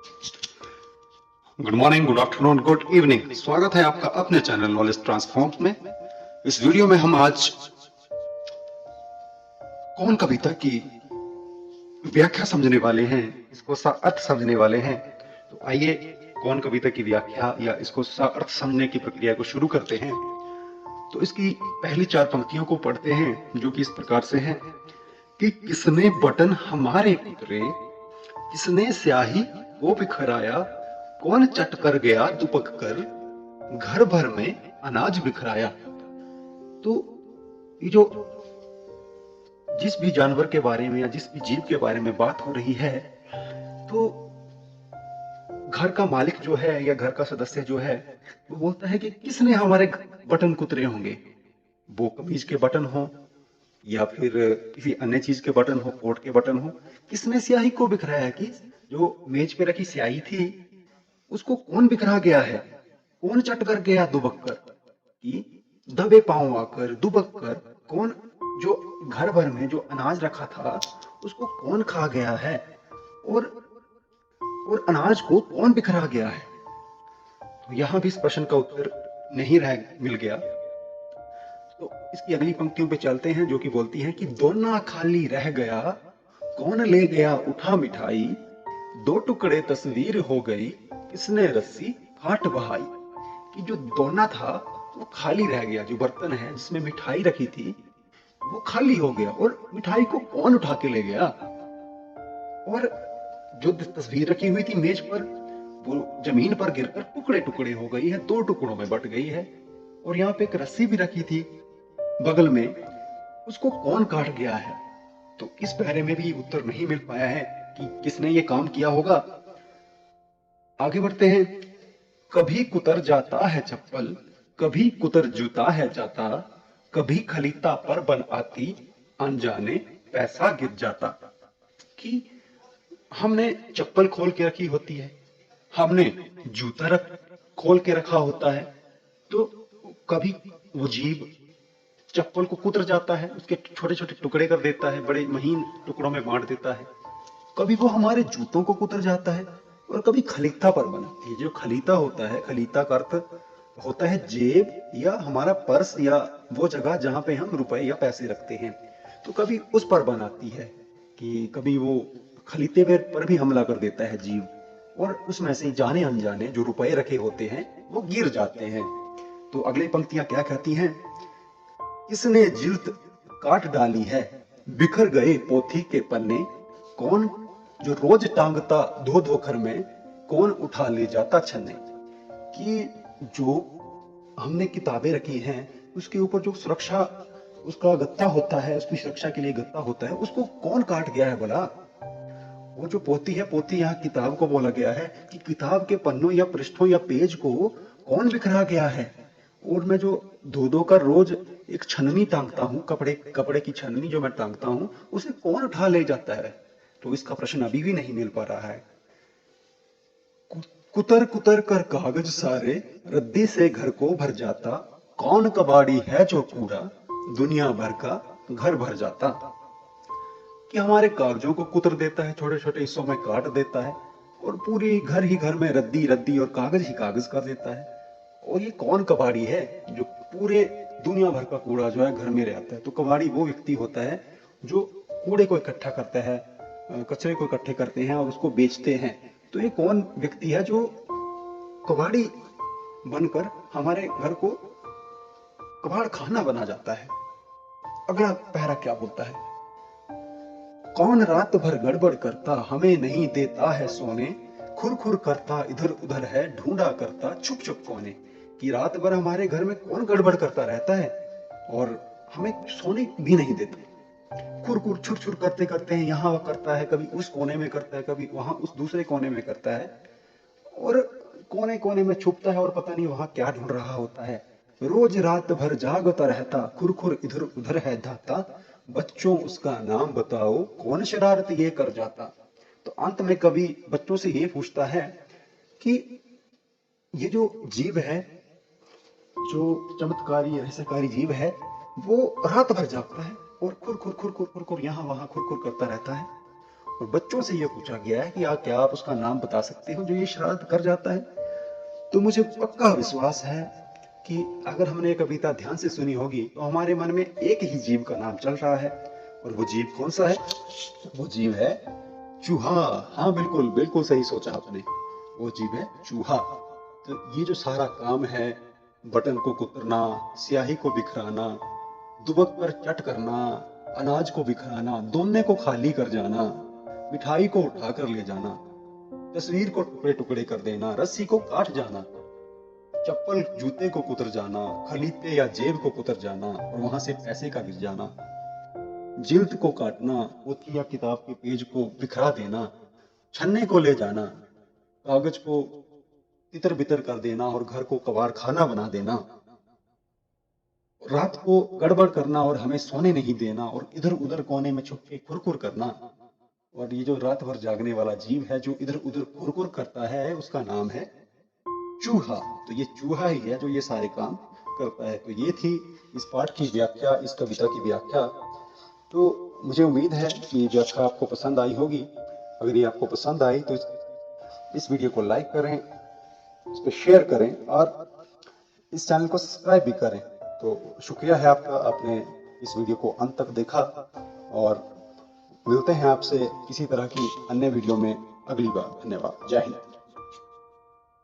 Good morning, good afternoon, good evening. स्वागत है आपका अपने चैनल नॉलेज ट्रांसफॉर्म्स में। इस वीडियो में हम आज कौन कविता की व्याख्या समझने वाले हैं, इसको अर्थ समझने वाले हैं। तो आइए कौन कविता की व्याख्या या इसको अर्थ समझने की प्रक्रिया को शुरू करते हैं। तो इसकी पहली 4 पंक्तियों को पढ़ते हैं, जो कि इस प्रकार से है कि किसने बटन हमारे कुतरे, किसने स्याही को बिखराया, कौन चट कर गया दुपक कर, घर भर में अनाज बिखराया। तो ये जो जिस भी जानवर के बारे में या जिस भी जीव के बारे में बात हो रही है, तो घर का मालिक जो है या घर का सदस्य जो है वो बोलता है कि किसने हमारे बटन कुतरे होंगे। वो कमीज के बटन हो या फिर किसी अन्य चीज के बटन हो, कोट के बटन हो। किसने स्याही को बिखराया, कि जो मेज पे रखी स्याही थी उसको कौन बिखरा गया है, कौन चट कर गया दुबक कर, कि दबे पांव आकर दुबक कर, कौन जो घर भर में जो अनाज रखा था उसको कौन खा गया है, और अनाज को कौन बिखरा गया है। तो यहां भी इस प्रश्न का उत्तर नहीं मिल गया। तो इसकी अगली पंक्तियों पे चलते हैं, जो कि बोलती है कि दोना खाली रह गया, कौन ले गया उठा मिठाई, दो टुकड़े तस्वीर हो गई, किसने रस्सी काट बहाई। कि जो दोना था वो खाली रह गया, जो बर्तन है जिसमें मिठाई रखी थी वो खाली हो गया, और मिठाई को कौन उठा के ले गया। और जो तस्वीर रखी हुई थी मेज पर वो जमीन पर गिरकर टुकड़े टुकड़े हो गई है, 2 टुकड़ों में बट गई है। और यहाँ पे एक रस्सी भी रखी थी बगल में, उसको कौन काट गया है। तो इस पहरे में भी उत्तर नहीं मिल पाया है कि किसने ये काम किया होगा। आगे बढ़ते हैं। कभी कुतर जाता है चप्पल, कभी कुतर जूता है जाता, कभी खलीता पर बन आती, अनजाने पैसा गिर जाता। कि हमने चप्पल खोल के रखी होती है, हमने जूता खोल के रखा होता है, तो कभी वो जीव चप्पल को कुतर जाता है, उसके छोटे छोटे टुकड़े कर देता है, बड़े महीन टुकड़ों में बांट देता है। कभी वो हमारे जूतों को कुतर जाता है, और कभी खलीता पर बनाती है। जो खलीता होता है, खलीता का अर्थ होता है जेब या हमारा पर्स या वो जगह जहां पे हम रुपए या पैसे रखते हैं। तो कभी उस पर बनाती है, कि कभी वो खलीते पर भी हमला कर देता है जीव, और उसमें से जाने अनजाने जो रुपए रखे होते हैं वो गिर जाते हैं। तो अगली पंक्तियां क्या कहती हैं। किसने जिल्द काट डाली है, बिखर गए पोथी के पन्ने, कौन जो रोज टांगता धो धोकर में, कौन उठा ले जाता छन्ने। कि जो हमने किताबें रखी हैं उसके ऊपर जो सुरक्षा उसका गत्ता होता है, उसकी सुरक्षा के लिए गत्ता होता है, उसको कौन काट गया है भला। वो जो पोथी है, पोथी यहाँ किताब को बोला गया है, कि किताब के पन्नों या पृष्ठों या पेज को कौन बिखरा गया है। और मैं जो धो धो कर रोज एक छन्नी टांगता हूँ, कपड़े की छन्नी जो मैं टांगता हूँ, उसे कौन उठा ले जाता है। तो इसका प्रश्न अभी भी नहीं मिल पा रहा है। कुतर कुतर कर कागज सारे, रद्दी से घर को भर जाता, कौन कबाड़ी है जो कूड़ा, दुनिया भर का घर भर जाता। कि हमारे कागजों को कुतर देता है, छोटे छोटे हिस्सों में काट देता है, और पूरी घर ही घर में रद्दी रद्दी और कागज ही कागज कर देता है। और ये कौन कबाड़ी है जो पूरे दुनिया भर का कूड़ा जो है घर में ले आता है। तो कबाड़ी वो व्यक्ति होता है जो कूड़े को इकट्ठा करता है, कचरे को इकट्ठे करते हैं और उसको बेचते हैं। तो ये कौन व्यक्ति है जो कबाड़ी बनकर हमारे घर को कबाड़ खाना बना जाता है। अगला पहरा क्या बोलता है। कौन रात भर गड़बड़ करता, हमें नहीं देता है सोने, खुर खुर करता इधर उधर है, ढूंढा करता छुप छुप कोने। कि रात भर हमारे घर में कौन गड़बड़ करता रहता है और हमें सोने भी नहीं देता। खुर खुर छुर छुर करते करते हैं, यहाँ करता है, कभी उस कोने में करता है, कभी वहां उस दूसरे कोने में करता है, और कोने कोने में छुपता है और पता नहीं वहां क्या ढूंढ रहा होता है। रोज रात भर जागता रहता, खुर खुर इधर उधर है धाता, बच्चों उसका नाम बताओ, कौन शरारत ये कर जाता। तो अंत में कभी बच्चों से ये पूछता है कि ये जो जीव है, जो चमत्कारी रहस्यकारी जीव है, वो रात भर जागता है और खुर खुर खुर खुर खुर खुर यहाँ वहां खुर खुर करता रहता है, और बच्चों से ये पूछा गया है कि क्या आप उसका नाम बता सकते हो जो ये शरारत कर जाता है? तो मुझे पक्का विश्वास है कि अगर हमने ये कविता ध्यान से सुनी होगी तो हमारे मन में एक ही जीव का नाम चल रहा है। और वो जीव कौन सा है? वो जीव है चूहा। हाँ, बिल्कुल बिल्कुल सही सोचा आपने, वो जीव है चूहा। तो ये जो सारा काम है, बटन को कुतरना, स्याही को बिखराना, दुबक पर चट करना, अनाज को बिखराना, दोने को खाली कर जाना, मिठाई को उठा कर ले जाना, तस्वीर को टुकड़े टुकड़े कर देना, रस्सी को काट जाना, चप्पल जूते को कुतर जाना, खलीते या जेब को कुतर जाना और वहां से पैसे का गिर जाना, जिल्द को काटना, पोथी या किताब के पेज को बिखरा देना, छन्ने को ले जाना, कागज को तितर बितर कर देना और घर को कबाड़ खाना बना देना, रात को गड़बड़ करना और हमें सोने नहीं देना और इधर उधर कोने में छुप के खुरखुर करना। और ये जो रात भर जागने वाला जीव है जो इधर उधर खुरखुर करता है, उसका नाम है चूहा। तो ये चूहा ही है जो ये सारे काम करता है। तो ये थी इस पाठ की व्याख्या, इस कविता की व्याख्या। तो मुझे उम्मीद है कि व्याख्या आपको पसंद आई होगी। अगर ये आपको पसंद आई तो इस वीडियो को लाइक करें, इस पर शेयर करें और इस चैनल को सब्सक्राइब भी करें। तो शुक्रिया है आपका, आपने इस वीडियो को अंत तक देखा और मिलते हैं आपसे किसी तरह की अन्य वीडियो में अगली बार। धन्यवाद। जय हिंद।